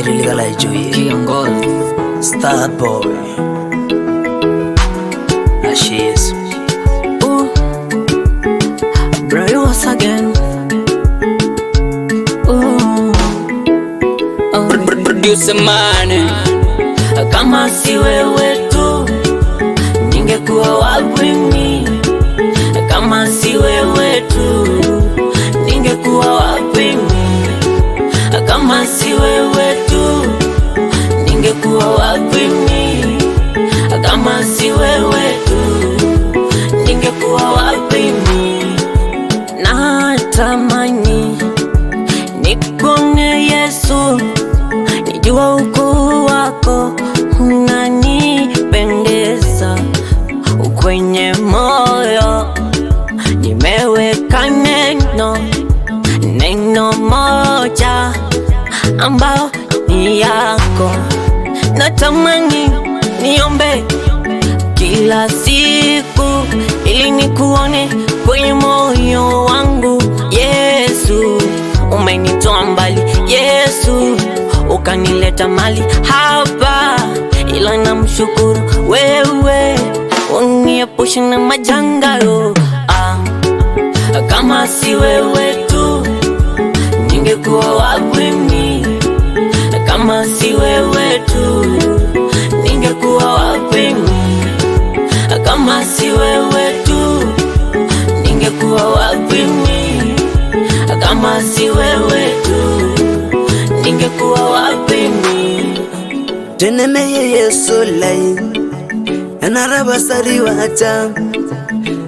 Berilika la Joye Kiongozi Star Boy Ashes Bray once again. Producer man, Kama si wewe tu ningekuwa wapi mimi? Kama si wewe tu ningekuwa wapi mimi? Kama si wewe tu ningekuwa wapi mimi? Kama si wewe tu ningekuwa wapi mimi? Natamani nikone Yesu, nijua ukuu wako unanipendeza. Kwenye moyo nimeweka neno moja ambao ni yako. Natamani niombe kila siku ili nikuone kwenye moyo wangu. Yesu, umenitoa mbali. Yesu, ukanileta mali hapa, ila namshukuru wewe, uniepushe na majanga yo. Kama si wewe tu ningekuwa wapi mimi? Kama si wewe tu ningekuwa wapi mimi? Kama si wewe tu ningekuwa wapi mimi? Kama si wewe tu ningekuwa wapi mimi? Tenemeye Yesu lai Enarabasari wacha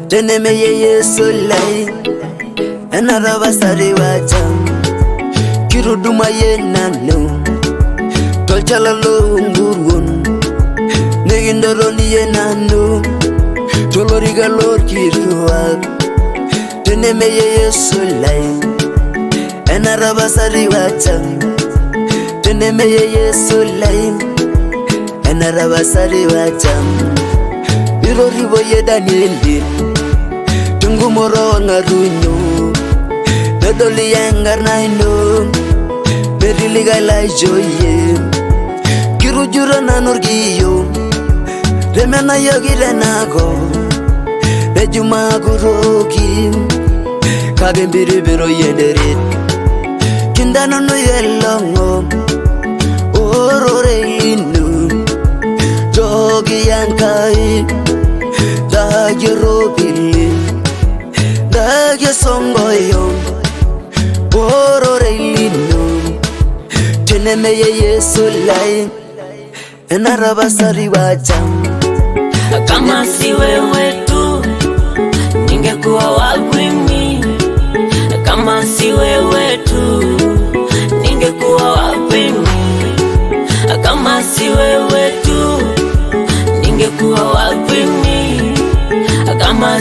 Tenemeye Yesu lai Enarabasari wacha Kiruduma ye nanu Tolchalalo ngurun Negindoroni ye nanu Toloriga lor kiruak Tenemeye Yesu lai Enarabasari wacha Tenemeye Yesu lai Enarabasari wacha Iroribo ye Danieli Tungumoro ngarunyo Nedoli yangar naino Berilika la Joye Kirujura nanurgiyo Remena yogile nago Nejuma guroki Kagembiri biro yederit Kindano no yelongo Orore inu Jogi yankai Dagi robili Dagi songoyo Orore inu Tenemeye Yesu lai Enarabasari wacha. Kama si wewe tu ningekuwa wapi mimi? Kama si wewe tu ningekuwa wapi mimi? Kama si wewe tu ningekuwa wapi mimi? Kama